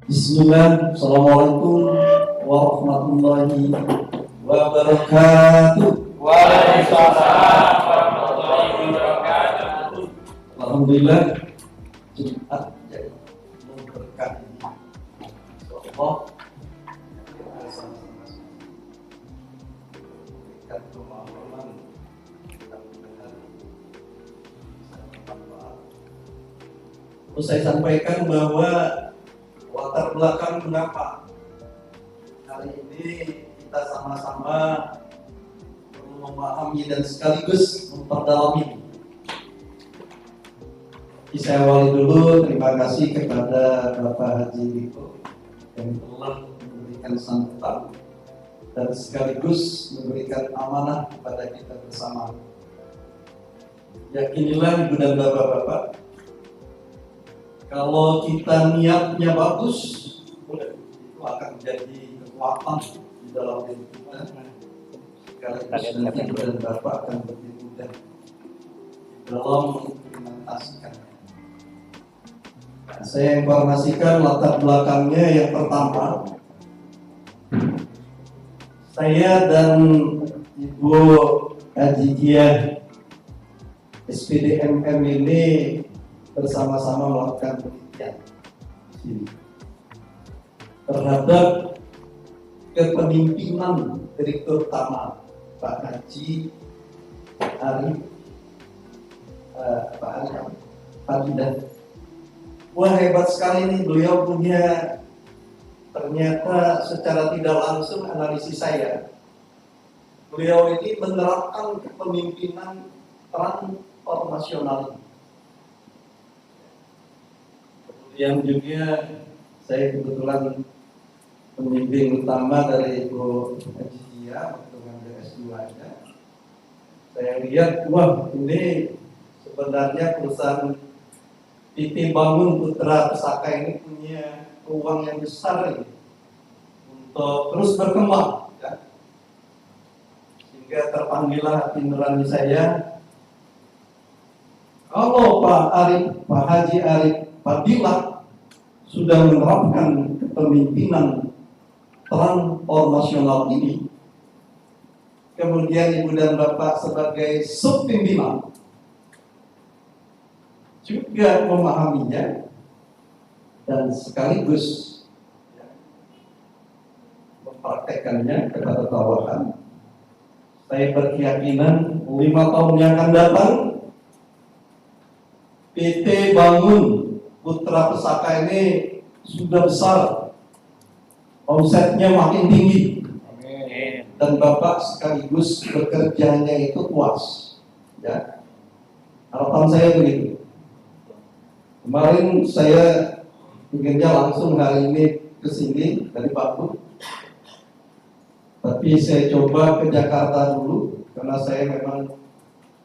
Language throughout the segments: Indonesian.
Bismillah, Assalamualaikum warahmatullahi wabarakatuh. Waalaikumsalam warahmatullahi wabarakatuh. Alhamdulillah, Jumat jadi berkah ini. Allah kita sama-sama berikan pemahaman dan mudah-mudahan bisa bermanfaat. Terus saya sampaikan bahwa latar belakang mengapa hari ini kita sama-sama perlu memahami dan sekaligus memperdalami. Saya awali dulu, terima kasih kepada Bapak Haji Diko yang telah memberikan sambutan dan sekaligus memberikan amanah kepada kita bersama. Yakinilah Ibu dan Bapak-Bapak, kalau kita niatnya bagus, itu akan menjadi kekuatan di dalam diri kita. Sekaligus nanti Ibu dan Bapak akan lebih mudah dalam mengimplementasikannya. Saya informasikan latar belakangnya. Yang pertama, saya dan Ibu Hajiah SPDMM ini bersama-sama melakukan penelitian terhadap kepemimpinan Direktur Utama Pak Haji Arif Fadilah. Wah, hebat sekali nih, beliau punya ternyata secara tidak langsung analisis saya. Beliau ini menerapkan kepemimpinan transformasional. Kemudian juga saya kebetulan pembimbing utama dari Ibu Hajiah waktu ngambil S2-nya. Saya lihat, wah ini sebenarnya perusahaan PT Bangun Putra Pesaka ini punya peluang yang besar ini untuk terus berkembang, ya. Sehingga terpanggillah hati nurani saya, kalau Pak Haji Arif Fadilah sudah menerapkan kepemimpinan transformasional ini, kemudian Ibu dan Bapak sebagai subpimpinan juga memahaminya dan sekaligus mempraktekannya kepada bawahan. Saya berkeyakinan 5 tahun yang akan datang PT Bangun Putra Pesaka ini sudah besar, omsetnya makin tinggi. Amin. Dan Bapak sekaligus bekerjanya itu puas, ya. Harapan saya begitu. Kemarin saya pikirnya langsung hari ini ke sini dari Bandung, tapi saya coba ke Jakarta dulu karena saya memang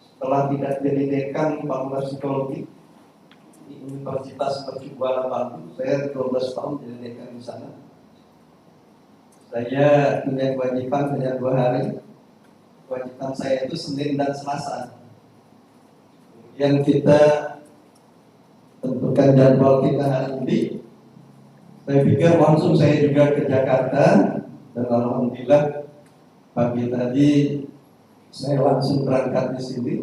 setelah tidak jadi dekan Fakultas Psikologi di Universitas Mercubuana Bandung, saya 12 tahun jadi dekan di sana. Saya punya kewajiban hanya 2 hari. Kewajiban saya itu Senin dan Selasa. Kemudian kita tentukan jadwal kita hari ini. Saya pikir langsung saya juga ke Jakarta, dan alhamdulillah pagi tadi saya langsung berangkat di sini.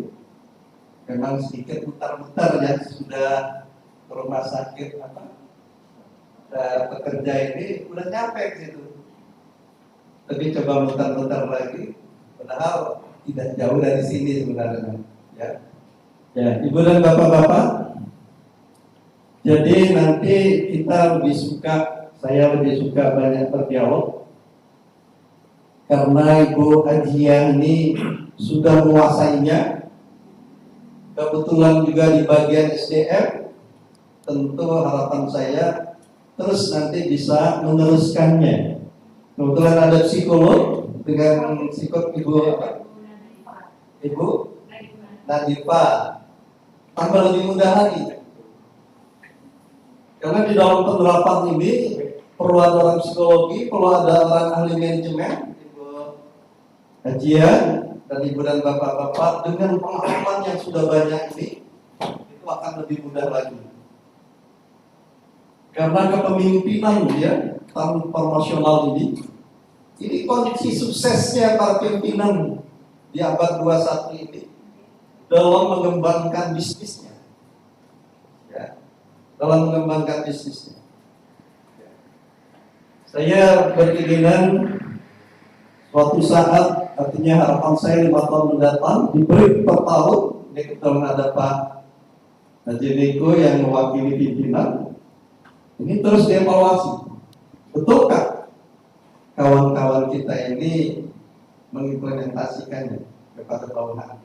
Memang sedikit mutar-mutar ya, sudah ke rumah sakit pekerja ini udah nyampe ke situ. Tapi coba mutar-mutar lagi, padahal tidak jauh dari sini sebenarnya. Ya, Ibu dan Bapak-bapak. Jadi nanti kita saya lebih suka banyak berdialog karena Ibu Hajiah ini sudah menguasainya. Kebetulan juga di bagian SDM, tentu harapan saya terus nanti bisa meneruskannya. Kebetulan ada psikolog dengan psikolog Ibu Nadifa, tambah lebih mudah lagi. Karena di dalam penerapan ini perlu ada orang psikologi, perlu ada orang ahli manajemen, Ibu Hajiah dan Ibu dan Bapak-bapak dengan pengalaman yang sudah banyak ini, itu akan lebih mudah lagi. Karena kepemimpinan dia transformasional ini kunci suksesnya para pimpinan di abad 21 ini dalam mengembangkan bisnisnya. Ya, dalam mengembangkan bisnisnya. Saya berkeinginan suatu saat, artinya harapan saya 5 tahun mendatang, diberi per tahun, ini kebetulan ada Pak Haji Niko yang mewakili pimpinan, ini terus dievaluasi. Betulkah kawan-kawan kita ini mengimplementasikannya kepada bawahan,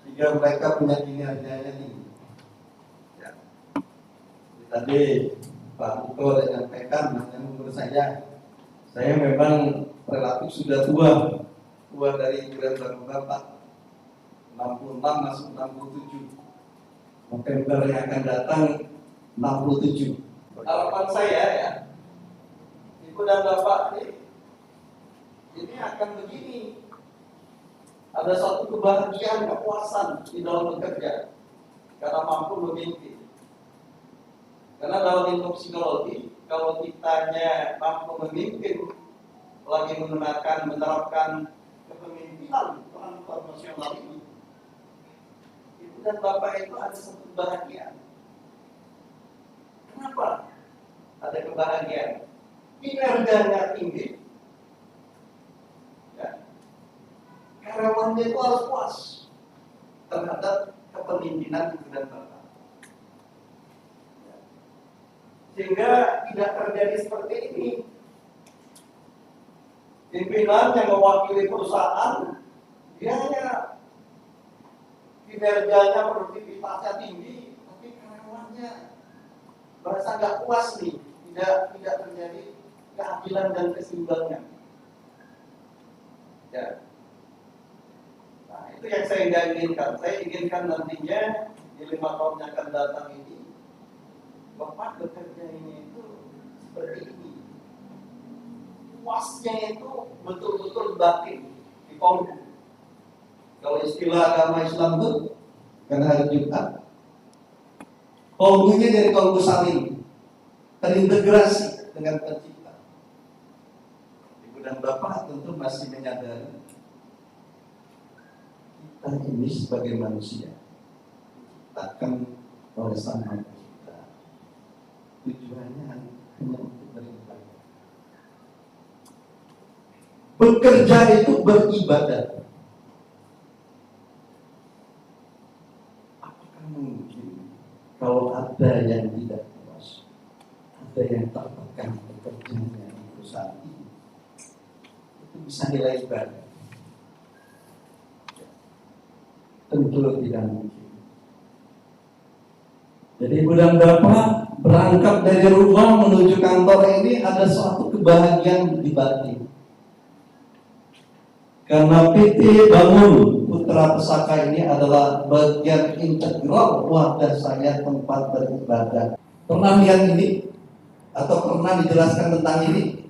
sehingga mereka punya kinerjanya tinggi. Ya. Tadi Pak Niko menyampaikan, menurut saya memang relatif sudah tua dari bulan Bapak, 66 masuk 67. November yang akan datang 67. Harapan saya ya, Ibu dan Bapak ini akan begini. Ada satu kebahagiaan, kepuasan di dalam bekerja karena mampu memimpin. Karena dalam ilmu psikologi, kalau kitanya mampu memimpin, lagi menerapkan kepemimpinan transformasional ini, Ibu dan Bapak itu ada satu kebahagiaan. Kenapa ada kebahagiaan? Kinerjanya tinggi, ya. Karyawannya itu harus puas terhadap kepemimpinan Ibu dan Bapak, ya. Sehingga tidak terjadi seperti ini. Pimpinan yang mewakili perusahaan, dia hanya kinerjanya, produktivitasnya tinggi, tapi karyawannya merasa nggak puas nih, tidak terjadi keadilan dan keseimbangan. Ya. Nah, itu yang saya nggak inginkan. Saya inginkan nantinya di 5 tahun yang akan datang ini, Bapak bekerja ini itu seperti ini. Puasnya itu betul-betul batin di kolbu. Kalau istilah agama Islam itu karena hari Jumat, kolbunya dari kolbu saling terintegrasi dengan pencipta. Ibu dan Bapak tentu masih menyadari kita ini sebagai manusia diciptakan oleh Sang Maha Pencipta. Tujuannya hanya untuk beribadah. Bekerja itu beribadah. Apakah mungkin kalau ada yang tidak puas, ada yang tertekan bekerjanya di perusahaan ini, itu bisa nilai ibadah? Tentu tidak mungkin. Jadi Ibu dan Bapak berangkat dari rumah menuju kantor ini ada suatu kebahagiaan di batin. Karena PT Bangun Putra Pesaka ini adalah bagian integral wadah saya tempat beribadah. Pernah lihat ini? Atau pernah dijelaskan tentang ini?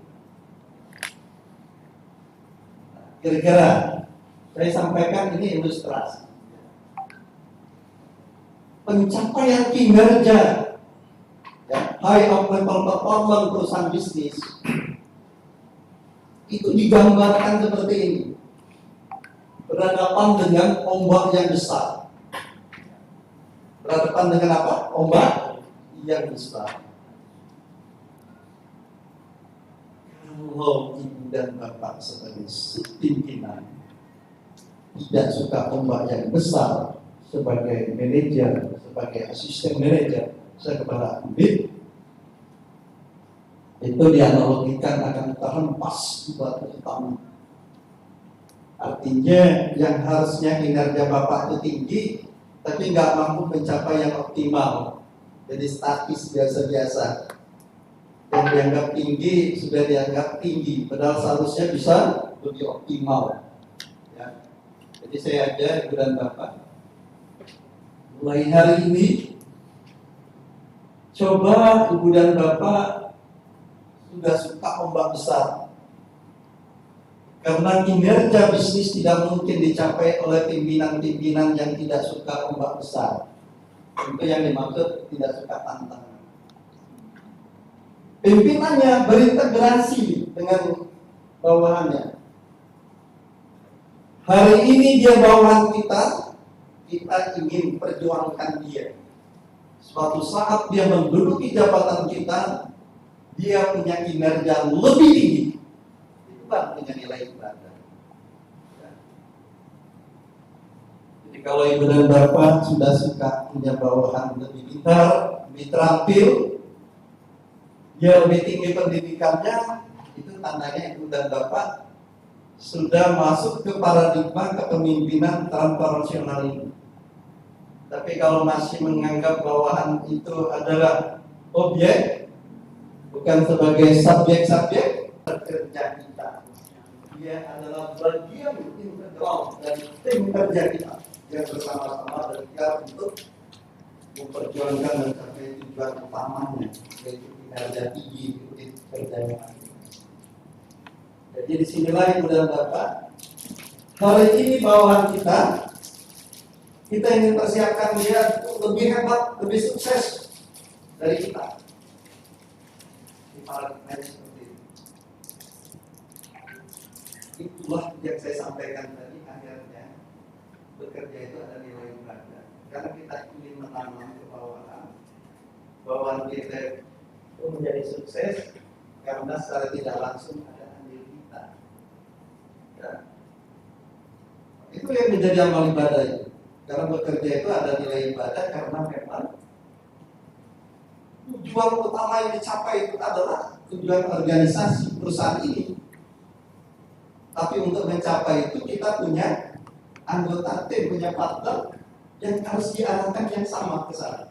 Kira-kira saya sampaikan ini ilustrasi. Pencapaian kinerja, ya, high level performance perusahaan bisnis itu digambarkan seperti ini. Berhadapan dengan ombak yang besar. Berhadapan dengan apa? Ombak yang besar. Kalau Ibu dan Bapak sebagai pimpinan tidak suka ombak yang besar, sebagai manajer, sebagai asisten manajer, saya kepala unit, itu dianalogikan akan terhempas di batu hitam. Artinya yang harusnya kinerja Bapak itu tinggi, tapi nggak mampu mencapai yang optimal. Jadi statis biasa-biasa. Yang dianggap tinggi sudah dianggap tinggi, padahal seharusnya bisa lebih optimal. Ya. Jadi saya ajar Ibu dan Bapak, mulai hari ini coba Ibu dan Bapak sudah suka ombak besar. Karena kinerja bisnis tidak mungkin dicapai oleh pimpinan-pimpinan yang tidak suka ombak besar. Itu yang dimaksud tidak suka tantangan. pimpinannya berintegrasi dengan bawahannya. Hari ini dia bawahan kita ingin perjuangkan dia. Suatu saat dia menduduki jabatan kita, dia punya kinerja lebih tinggi. Itu kan punya nilai ibadah. Ya. Jadi kalau ibu dan bapak sudah suka punya bawahan lebih pintar, lebih terampil, dia lebih tinggi pendidikannya, itu tandanya ibu dan bapak sudah masuk ke paradigma kepemimpinan tanpa rasional ini. Tapi kalau masih menganggap bawahan itu adalah objek, bukan sebagai subjek-subjek kerja kita, dia adalah bagian integral dari tim kerja kita yang bersama-sama berikhtiar untuk memperjuangkan mencapai tujuan utamanya, yaitu kinerja tinggi di kerjanya. Jadi disinilah ibu dan bapak, hari ini bawahan kita ingin persiapkan dia lebih hebat, lebih sukses dari kita. Di paradigma seperti itu. Itulah yang saya sampaikan tadi, akhirnya bekerja itu ada nilai ibadah. Karena kita ingin menanam ke bawahan kita itu menjadi sukses karena secara tidak langsung ada andil kita. Ya. Itu yang menjadi amal ibadah itu. Karena bekerja itu ada nilai ibadah karena memang tujuan utama yang dicapai itu adalah tujuan organisasi perusahaan ini. Tapi untuk mencapai itu kita punya anggota tim, punya partner yang harus diarahkan yang sama ke sana.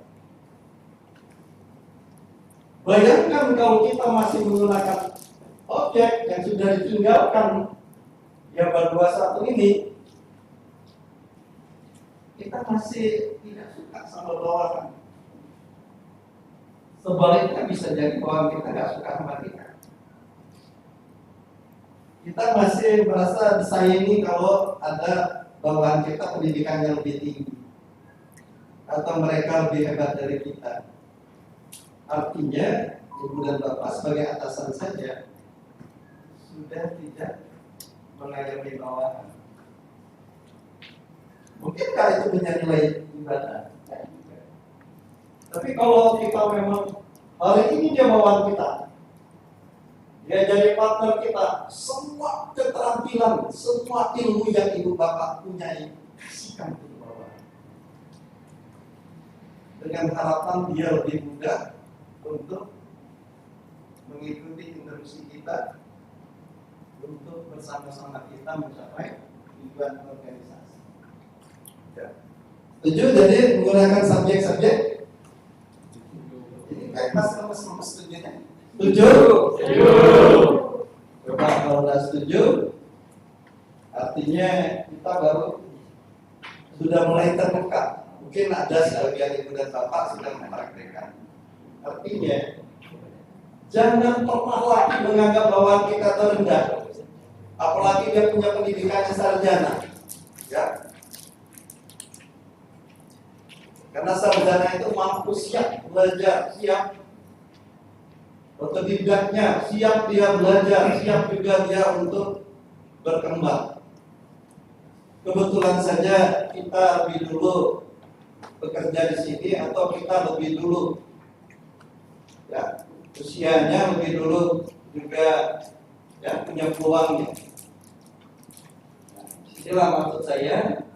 Bayangkan kalau kita masih menggunakan objek yang sudah ditinggalkan Jabar 21 ini, kita masih tidak suka sama bawahan. Sebaliknya bisa jadi bawahan kita nggak suka sama kita. Kita masih merasa disayangi kalau ada bawahan kita pendidikannya lebih tinggi, atau mereka lebih hebat dari kita. Artinya ibu dan bapak sebagai atasan saja sudah tidak mengayomi bawahan. Mungkinkah itu punya nilai ibadah? Tapi kalau kita memang hari ini dia bawahan kita, dia jadi partner kita, semua keterampilan, semua ilmu yang ibu bapak punya kasihkan ke bawahan. Dengan harapan dia lebih mudah untuk mengikuti instruksi kita, untuk bersama-sama kita mencapai tujuan organisasi. Setuju? Jadi menggunakan subjek-subjek. Ini kayak mas setujunya. Setuju? Setuju. Coba kalau sudah setuju, artinya kita baru sudah mulai terbuka. Mungkin ada sebagian ibu dan bapak sudah mempraktikkan. Artinya jangan pernah lagi menganggap bahwa kita terendah, apalagi dia punya pendidikan sarjana, ya. Karena sarjana itu mampu siap belajar, siap otodidaknya, siap dia belajar, siap juga dia untuk berkembang. Kebetulan saja kita lebih dulu bekerja di sini, atau kita lebih dulu, ya, usianya lebih dulu juga, ya, punya peluangnya. Nah, inilah maksud saya,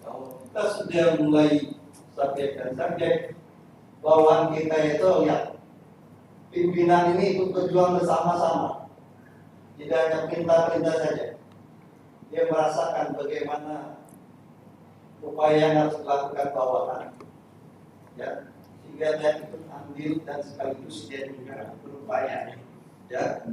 kalau kita sudah mulai subjek dan subjek, bawahan kita itu lihat pimpinan ini ikut berjuang bersama-sama, tidak hanya perintah-perintah saja. Dia merasakan bagaimana upaya yang harus dilakukan bawahan, ya, sehingga dia ikut andil dan sekaligus dia juga berupaya, ya.